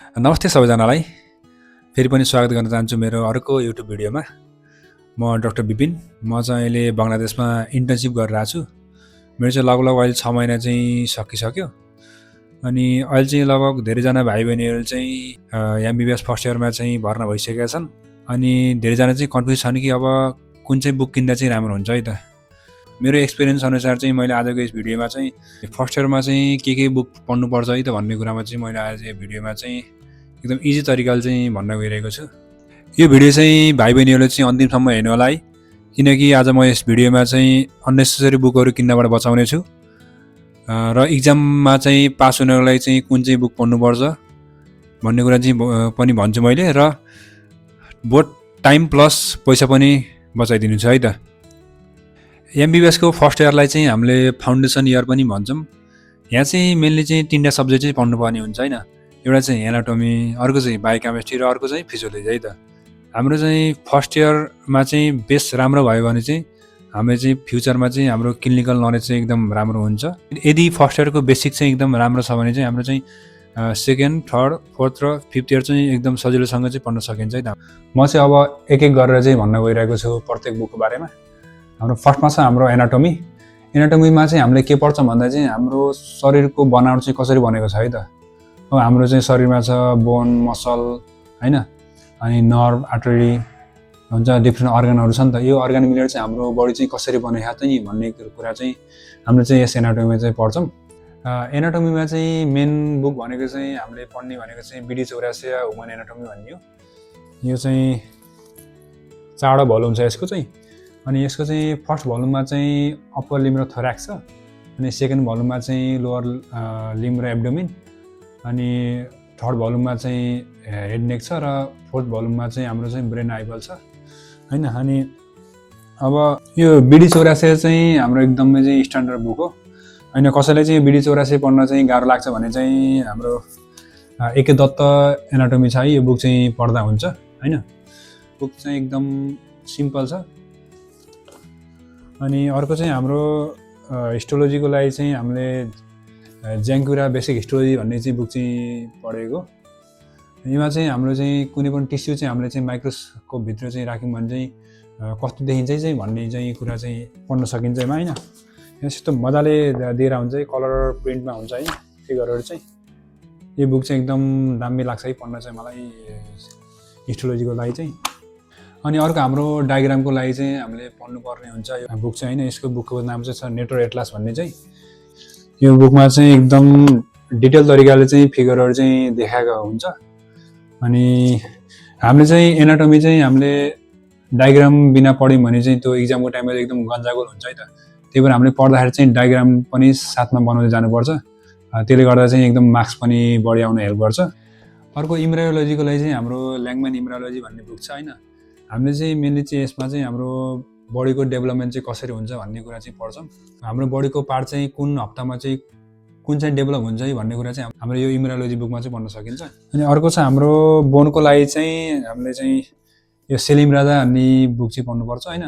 नमस्ते सबैजनालाई। फेरि पनि स्वागत गर्न चाहन्छु मेरो अर्को युट्युब भिडियोमा। म डाक्टर विपिन। म चाहिँ अहिले बङ्गलादेशमा इन्टर्नसिप गरिरहेको छु। मेरो चाहिँ लगभग अहिले 6 महिना चाहिँ सकिसक्यो। अनि अहिले चाहिँ लगभग धेरैजना भाइ बहिनीहरू चाहिँ एमबिबिएस फर्स्ट इयरमा चाहिँ भर्ना भइसकेका छन्। अनि धेरैजना चाहिँ कन्फ्युज छन् कि अब कुन चाहिँ बुक किन्दा चाहिँ राम्रो हुन्छ है त। मेरो एक्सपिरियन्स अनुसार चाहिँ मैले आजको यस भिडियोमा चाहिँ फर्स्ट इयरमा चाहिँ के बुक पढ्नुपर्छ है त भन्ने कुरामा चाहिँ मैले आज भिडियोमा चाहिँ एकदम इजी तरिकाले चाहिँ भन्न गइरहेको छु। यो भिडियो चाहिँ भाइ बहिनीहरूले चाहिँ अन्तिमसम्म हेर्नु होला है, किनकि आज म यस भिडियोमा चाहिँ अननेसेसरी बुकहरू किन्नबाट बचाउने छु र इक्जाममा चाहिँ पास हुनको लागि चाहिँ कुन चाहिँ बुक पढ्नुपर्छ भन्ने कुरा चाहिँ पनि भन्छु मैले, र बोथ टाइम प्लस पैसा पनि बचाइदिनु छ है त। एमबिबिएसको फर्स्ट इयरलाई चाहिँ हामीले फाउन्डेसन इयर पनि भन्छौँ। यहाँ चाहिँ मेनली चाहिँ 3टा सब्जेक्ट चाहिँ पढ्नुपर्ने हुन्छ होइन। एउटा चाहिँ एनाटोमी, अर्को चाहिँ बायोकेमिस्ट्री र अर्को चाहिँ फिजियोलोजी है त। हाम्रो चाहिँ फर्स्ट इयरमा चाहिँ बेस राम्रो भयो भने चाहिँ हामीले चाहिँ फ्युचरमा चाहिँ हाम्रो क्लिनिकल नलेज चाहिँ एकदम राम्रो हुन्छ। यदि फर्स्ट इयरको बेसिक चाहिँ एकदम राम्रो छ भने चाहिँ हाम्रो चाहिँ सेकेन्ड, थर्ड, फोर्थ र फिफ्थ इयर चाहिँ एकदम सजिलोसँग चाहिँ पढ्न सकिन्छ है त। म चाहिँ अब एक गरेर चाहिँ भन्न गइरहेको छु प्रत्येक बुकको बारेमा। हाम्रो फर्स्टमा छ हाम्रो एनाटोमी। एनाटोमीमा चाहिँ हामीले के पढ्छौँ भन्दा चाहिँ हाम्रो शरीरको बनावट चाहिँ कसरी बनेको छ है त। अब हाम्रो चाहिँ शरीरमा छ बोन, मसल होइन, अनि नर्भ, आर्टरी हुन्छ, डिफ्रेन्ट अर्गनहरू छ नि त। यो अर्गन मिलेर चाहिँ हाम्रो बडी चाहिँ कसरी बनेको त नि भन्ने कुरा चाहिँ हामीले चाहिँ यस एनाटोमीमा चाहिँ पढ्छौँ। एनाटोमीमा चाहिँ मेन बुक भनेको चाहिँ हामीले पढ्ने भनेको चाहिँ बिडी चौरासिया ह्युमन एनाटोमी भन्ने हो। यो चाहिँ 4वटा भोल्युम छ यसको चाहिँ। अनि यसको चाहिँ फर्स्ट भोल्युममा चाहिँ अप्पर लिम र थोराक्स छ, अनि सेकेन्ड भोल्युममा चाहिँ लोअर लिम र एब्डोमिन, अनि थर्ड भोल्युममा चाहिँ हेड नेक छ, र फोर्थ भोल्युममा चाहिँ हाम्रो चाहिँ ब्रेन आइबल छ होइन। अनि अब यो बिडी चौरासिया चाहिँ हाम्रो एकदमै चाहिँ स्ट्यान्डर्ड बुक हो होइन। कसैलाई चाहिँ बिडी चौरासिया पढ्न चाहिँ गाह्रो लाग्छ भने चाहिँ हाम्रो एके दत्त एनाटोमी छ है, यो बुक चाहिँ पढ्दा हुन्छ होइन। बुक चाहिँ एकदम सिम्पल छ। अनि अर्को चाहिँ हाम्रो हिस्टोलोजीको लागि चाहिँ हामीले ज्याङ्कुरा बेसिक हिस्टोलोजी भन्ने चाहिँ बुक चाहिँ पढेको। यसमा चाहिँ हाम्रो चाहिँ कुनै पनि टिस्यु चाहिँ हामीले चाहिँ माइक्रोस्कोपभित्र चाहिँ राख्यौँ भने चाहिँ कस्तो देखिन्छ चाहिँ भन्ने चाहिँ कुरा चाहिँ पढ्न सकिन्छ यसमा होइन। यस्तो मजाले दिएर हुन्छ है, कलर प्रिन्टमा हुन्छ होइन फिगरहरू चाहिँ। यो बुक चाहिँ एकदम दामी लाग्छ है पढ्न चाहिँ मलाई हिस्टोलोजीको लागि चाहिँ। अनि अर्को हाम्रो डायग्रामको लागि चाहिँ हामीले पढ्नुपर्ने हुन्छ यो बुक चाहिँ होइन। यसको बुकको नाम चाहिँ छ नेटो एटलास भन्ने चाहिँ। यो बुकमा चाहिँ एकदम डिटेल तरिकाले चाहिँ फिगरहरू चाहिँ देखाएको हुन्छ। अनि हामीले चाहिँ एनाटोमी चाहिँ हामीले डायग्राम बिना पढ्यौँ भने चाहिँ त्यो इक्जामको टाइममा एकदम गन्जागोल हुन्छ है त। त्यही भएर हामीले पढ्दाखेरि चाहिँ डायग्राम पनि साथमा बनाउँदै जानुपर्छ। त्यसले गर्दा चाहिँ एकदम मार्क्स पनि बढी आउन हेल्प गर्छ। अर्को इम्ब्रायोलोजीको लागि चाहिँ हाम्रो ल्याङ्गम्यान इम्ब्रायोलोजी भन्ने बुक छ होइन। हामीले चाहिँ मेनली चाहिँ यसमा चाहिँ हाम्रो बडीको डेभलपमेन्ट चाहिँ कसरी हुन्छ भन्ने कुरा चाहिँ पढ्छौँ। हाम्रो बडीको पार्ट चाहिँ कुन हप्तामा चाहिँ कुन चाहिँ डेभलप हुन्छ है भन्ने कुरा चाहिँ हाम्रो यो इम्ब्रायोलोजी बुकमा चाहिँ पढ्न सकिन्छ। अनि अर्को छ हाम्रो बोनको लागि चाहिँ हामीले चाहिँ यो सेलिम राजा भन्ने बुक चाहिँ पढ्नुपर्छ होइन।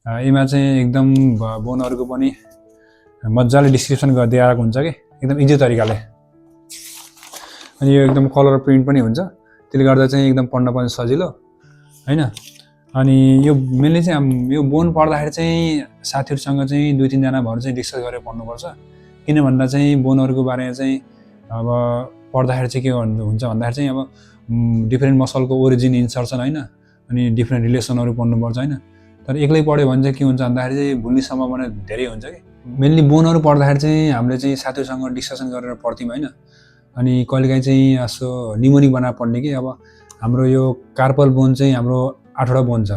यसमा चाहिँ एकदम बोनहरूको पनि मजाले डिस्क्रिप्सन गरिदिएको हुन्छ कि एकदम इजी तरिकाले। अनि यो एकदम कलर प्रिन्ट पनि हुन्छ, त्यसले गर्दा चाहिँ एकदम पढ्न पनि सजिलो होइन। अनि यो मेनली चाहिँ यो बोन पढ्दाखेरि चाहिँ साथीहरूसँग चाहिँ 2-3 जना भएर चाहिँ डिस्कस गरेर पढ्नुपर्छ। किन भन्दा चाहिँ बोनहरूको बारेमा चाहिँ अब पढ्दाखेरि चाहिँ के हुन्छ भन्दाखेरि चाहिँ अब डिफ्रेन्ट मसलको ओरिजिन इन्सर्सन होइन, अनि डिफ्रेन्ट रिलेसनहरू पढ्नुपर्छ होइन। तर एक्लै पढ्यो भने चाहिँ के हुन्छ भन्दाखेरि चाहिँ भुल्ने सम्भावना धेरै हुन्छ कि। मेनली बोनहरू पढ्दाखेरि चाहिँ हामीले चाहिँ साथीहरूसँग डिस्कसन गरेर पढ्थ्यौँ होइन। अनि कहिलेकाहीँ चाहिँ यसो निमोनिक बनाएर पढ्ने कि अब हाम्रो यो कार्पल बोन चाहिँ हाम्रो 8वटा बोन छ।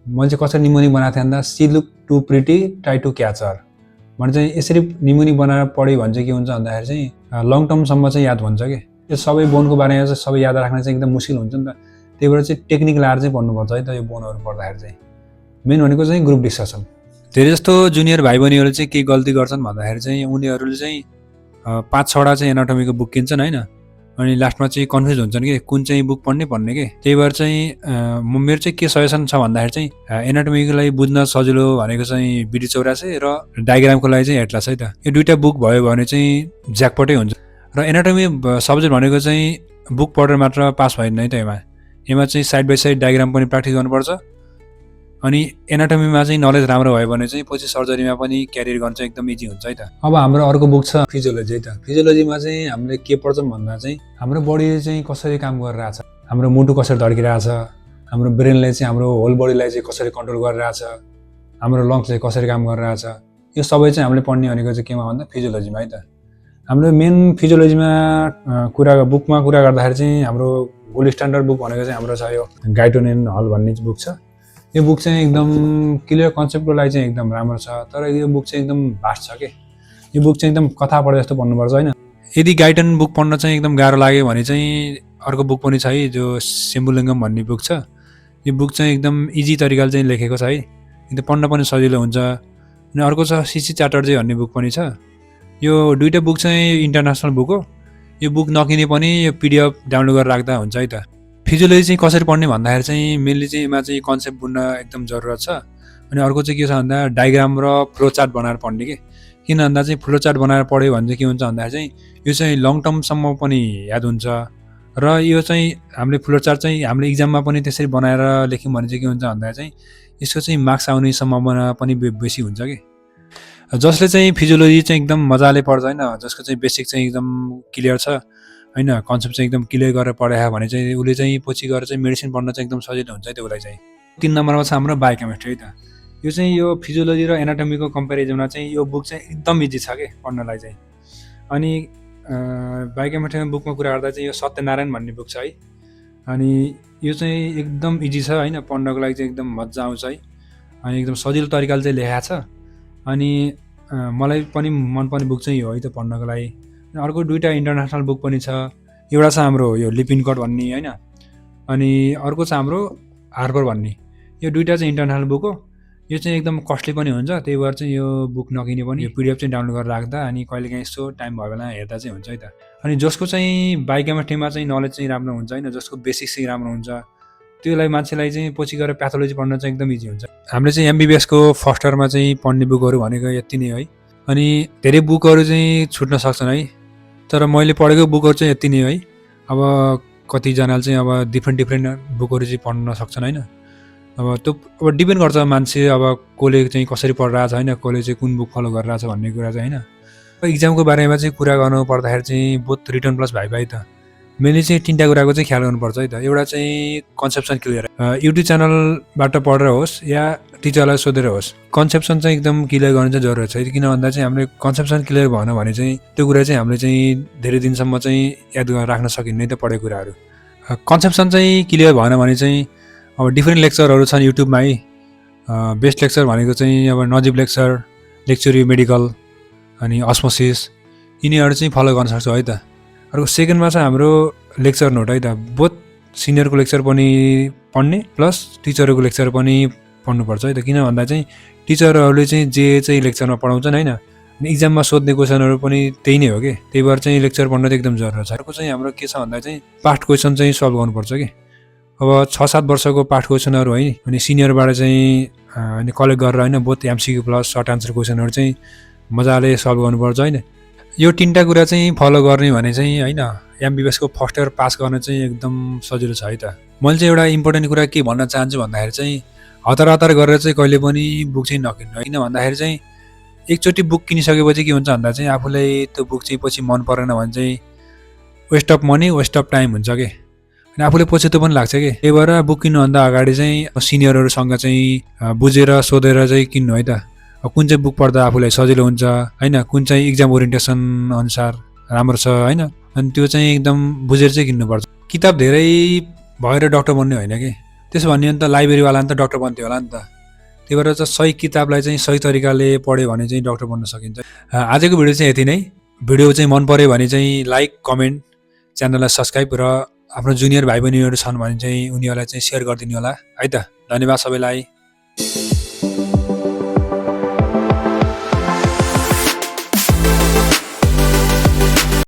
मैले चाहिँ कसरी निमोनिक बनाएको थिएँ भन्दा see look to pretty try to capture भने चाहिँ यसरी निमोनिक बनाएर पढ्यो भने चाहिँ के हुन्छ भन्दाखेरि चाहिँ लङ टर्मसम्म चाहिँ याद हुन्छ कि। यो सबै बोनको बारेमा चाहिँ सबै याद राख्न चाहिँ एकदम मुस्किल हुन्छ नि त। त्यही भएर चाहिँ टेक्निक लाएर चाहिँ पढ्नुपर्छ है त यो बोनहरू पढ्दाखेरि चाहिँ। मेन भनेको चाहिँ ग्रुप डिस्कसन। धेरै जस्तो जुनियर भाइ बहिनीहरू चाहिँ के गल्ती गर्छन् भन्दाखेरि चाहिँ उनीहरूले चाहिँ 5-6वटा चाहिँ एनाटोमीको बुक किन्छन् होइन। अनि लास्टमा चाहिँ कन्फ्युज हुन्छन् कि कुन चाहिँ बुक पढ्ने के। त्यही भएर चाहिँ मेरो चाहिँ के सजेसन छ भन्दाखेरि चाहिँ एनाटोमीको लागि बुझ्न सजिलो भनेको चाहिँ बिडी चौरासिया र डायग्रामको लागि चाहिँ एटलास है त। यो 2टा बुक भयो भने चाहिँ ज्याकपटै हुन्छ। र एनाटोमी सब्जेक्ट भनेको चाहिँ बुक पढेर मात्र पास भएन है त एमा चाहिँ साइड बाई साइड डायग्राम पनि प्र्याक्टिस गर्नुपर्छ। अनि एनाटोमीमा चाहिँ नलेज राम्रो भयो भने चाहिँ पछि सर्जरीमा पनि क्यारियर गर्न चाहिँ एकदम इजी हुन्छ है त। अब हाम्रो अर्को बुक छ फिजियोलोजी है त। फिजियोलोजीमा चाहिँ हामीले के पढ्छौँ भन्दा चाहिँ हाम्रो बडी चाहिँ कसरी काम गरिरहेछ, हाम्रो मुटु कसरी धड्किरहेछ, हाम्रो ब्रेनले चाहिँ हाम्रो होल बडीलाई चाहिँ कसरी कन्ट्रोल गरिरहेछ, हाम्रो लङ्सले कसरी काम गरिरहेछ, यो सबै चाहिँ हामीले पढ्ने भनेको चाहिँ केमा भन्दा फिजियोलोजीमा है त। हाम्रो मेन फिजियोलोजीमा बुकमा कुरा गर्दाखेरि चाहिँ हाम्रो गोल्ड स्ट्यान्डर्ड बुक भनेको चाहिँ हाम्रो छ यो गाइटोन एन्ड हल भन्ने बुक छ। यो बुक चाहिँ एकदम क्लियर कन्सेप्टको लागि चाहिँ एकदम राम्रो छ, तर यो बुक चाहिँ एकदम भास्ट छ के। यो बुक चाहिँ एकदम कथा पढे जस्तो पढ्नुपर्छ होइन। यदि गाइटोन बुक पढ्न चाहिँ एकदम गाह्रो लाग्यो भने चाहिँ अर्को बुक पनि छ है, जो शम्भुलिङ्गम भन्ने बुक छ। यो बुक चाहिँ एकदम इजी तरिकाले चाहिँ लेखेको छ है, एकदम पढ्न पनि सजिलो हुन्छ। अनि अर्को छ सिसी च्याटर्जी भन्ने बुक पनि छ। यो दुईवटा बुक चाहिँ इन्टरनेसनल बुक हो। यो बुक नकिने पनि यो PDF डाउनलोड गरेर राख्दा हुन्छ है त। फिजियोलोजी चाहिँ कसरी पढ्ने भन्दाखेरि चाहिँ मेनली चाहिँ यसमा चाहिँ कन्सेप्ट बुझ्न एकदम जरुरत छ। अनि अर्को चाहिँ के छ भन्दा डायग्राम र फ्लो चार्ट बनाएर पढ्ने के। किन भन्दा चाहिँ फ्लो चार्ट बनाएर पढ्यो भने चाहिँ के हुन्छ भन्दाखेरि चाहिँ यो चाहिँ लङ टर्मसम्म पनि याद हुन्छ। र यो चाहिँ हामीले फ्लो चार्ट चाहिँ हामीले इक्जाममा पनि त्यसरी बनाएर लेख्यौँ भने चाहिँ के हुन्छ भन्दाखेरि चाहिँ यसको चाहिँ मार्क्स आउने सम्भावना पनि बेसी हुन्छ कि। जसले चाहिँ फिजियोलोजी चाहिँ एकदम मजाले पढ्छ होइन, जसको चाहिँ बेसिक चाहिँ एकदम क्लियर छ होइन, कन्सेप्ट चाहिँ एकदम क्लियर गरेर पढायो भने चाहिँ उसले चाहिँ पछि गएर चाहिँ मेडिसिन पढ्न चाहिँ एकदम सजिलो हुन्छ त्यो उसलाई चाहिँ। 3 नम्बरमा छ हाम्रो बायोकेमिस्ट्री है त। यो चाहिँ यो फिजियोलोजी र एनाटोमीको कम्पेरिजनमा चाहिँ यो बुक चाहिँ एकदम इजी छ के पढ्नलाई चाहिँ। अनि बायोकेमिस्ट्री बुकमा कुरा गर्दा चाहिँ यो सत्यनारायण भन्ने बुक छ है। अनि यो चाहिँ एकदम इजी छ होइन, पढ्नको लागि चाहिँ एकदम मजा आउँछ है। अनि एकदम सजिलो तरिकाले चाहिँ लेखेको छ। अनि मलाई पनि मनपर्ने बुक चाहिँ हो है त पढ्नको लागि। अर्को दुईवटा इन्टरनेसनल बुक पनि छ। एउटा छ हाम्रो यो लिपिनकोट भन्ने होइन, अनि अर्को छ हाम्रो हार्पर भन्ने। यो दुईवटा चाहिँ इन्टरनेसनल बुक हो। यो चाहिँ एकदम कस्टली पनि हुन्छ, त्यही भएर चाहिँ यो बुक नकिने पनि यो PDF चाहिँ डाउनलोड गरेर राख्दा अनि कहिलेकाहीँ यसो टाइम भयो बेला हेर्दा चाहिँ हुन्छ है त। अनि जसको चाहिँ बायोकेमिस्ट्रीमा चाहिँ नलेज चाहिँ राम्रो हुन्छ होइन, जसको बेसिक्स चाहिँ राम्रो हुन्छ, त्योलाई मान्छेलाई चाहिँ पछि गएर प्याथोलोजी पढ्न चाहिँ एकदम इजी हुन्छ। हामीले चाहिँ MBBS को फर्स्ट इयरमा चाहिँ पढ्ने बुकहरू भनेको यति नै है। अनि धेरै बुकहरू चाहिँ छुट्न सक्छन् है, तर मैले पढेको बुकहरू चाहिँ यति नै है। अब कतिजनाले चाहिँ अब डिफ्रेन्ट बुकहरू चाहिँ पढ्न सक्छन् होइन। अब त्यो अब डिपेन्ड गर्छ मान्छे अब कसले चाहिँ कसरी पढिरहेको छ होइन, कसले चाहिँ कुन बुक फलो गरिरहेको छ भन्ने कुरा चाहिँ होइन। इक्जामको बारेमा चाहिँ कुरा गर्नु पर्दाखेरि चाहिँ बोथ रिटन प्लस भाइ त मैले चाहिँ 3टा कुराको चाहिँ ख्याल गर्नुपर्छ है त। एउटा चाहिँ कन्सेप्सन क्लियर, युट्युब च्यानलबाट पढेर होस् या टिचरलाई सोधेर होस्, कन्सेप्सन चाहिँ एकदम क्लियर गर्नु चाहिँ जरुरत छ। किन भन्दा चाहिँ हामीले कन्सेप्सन क्लियर भएन भने चाहिँ त्यो कुरा चाहिँ हामीले चाहिँ धेरै दिनसम्म चाहिँ याद गरेर राख्न सकिन्न त पढेको कुराहरू। कन्सेप्सन चाहिँ क्लियर भएन भने चाहिँ अब डिफ्रेन्ट लेक्चरहरू छन् युट्युबमा है। बेस्ट लेक्चर भनेको चाहिँ अब नजिब लेक्चर, लेक्चर मेडिकल अनि अस्मोसिस, यिनीहरू चाहिँ फलो गर्न सक्छौँ है त। अर्को सेकेन्डमा छ हाम्रो लेक्चर नोट है त। बोथ सिनियरको लेक्चर पनि पढ्ने प्लस टिचरको लेक्चर पनि पढ्नुपर्छ है त। किन भन्दा चाहिँ टिचरहरूले चाहिँ जे चाहिँ लेक्चरमा पढाउँछन् होइन, अनि इक्जाममा सोध्ने क्वेसनहरू पनि त्यही नै हो कि, त्यही भएर चाहिँ लेक्चर पढ्न चाहिँ एकदम जरुरत छ। अर्को चाहिँ हाम्रो के छ भन्दा चाहिँ पास्ट क्वेसन चाहिँ सल्भ गर्नुपर्छ कि। अब 6-7 वर्षको पास्ट क्वेसनहरू है, अनि सिनियरबाट चाहिँ अनि कलेक्ट गरेर होइन both MCQ plus short answer क्वेसनहरू चाहिँ मजाले सल्भ गर्नुपर्छ होइन। यो 3टा कुरा चाहिँ फलो गर्ने भने चाहिँ होइन MBBS को फर्स्ट इयर पास गर्न चाहिँ एकदम सजिलो छ है त। मैले चाहिँ एउटा इम्पोर्टेन्ट कुरा के भन्न चाहन्छु भन्दाखेरि चाहिँ हतार गरेर चाहिँ कहिले पनि बुक चाहिँ नकिन्नु। किन भन्दाखेरि चाहिँ एकचोटि बुक किनिसकेपछि के हुन्छ भन्दा चाहिँ आफूलाई त्यो बुक चाहिँ पछि मन परेन भने चाहिँ waste of money waste of time हुन्छ कि, अनि आफूले पछुतो पनि लाग्छ कि। त्यही भएर बुक किन्नुभन्दा अगाडि चाहिँ सिनियरहरूसँग चाहिँ बुझेर सोधेर चाहिँ किन्नु है त। कुन चाहिँ बुक पढ्दा आफूलाई सजिलो हुन्छ होइन, कुन चाहिँ इक्जाम ओरिएन्टेसन अनुसार राम्रो छ होइन, अनि त्यो चाहिँ एकदम बुझेर चाहिँ किन्नुपर्छ। किताब धेरै भएर डक्टर बन्ने होइन कि, त्यसो भन्यो भने त लाइब्रेरीवाला नि त डक्टर बन्थ्यो होला नि त। त्यही भएर चाहिँ सही किताबलाई चाहिँ सही तरिकाले पढ्यो भने चाहिँ डक्टर बन्न सकिन्छ। आजको भिडियो चाहिँ यति नै। भिडियो चाहिँ मन पर्यो भने चाहिँ लाइक, कमेन्ट, च्यानललाई सब्सक्राइब र आफ्नो जुनियर भाइ बहिनीहरू छन् भने चाहिँ उनीहरूलाई चाहिँ सेयर गरिदिनु होला है त। धन्यवाद सबैलाई।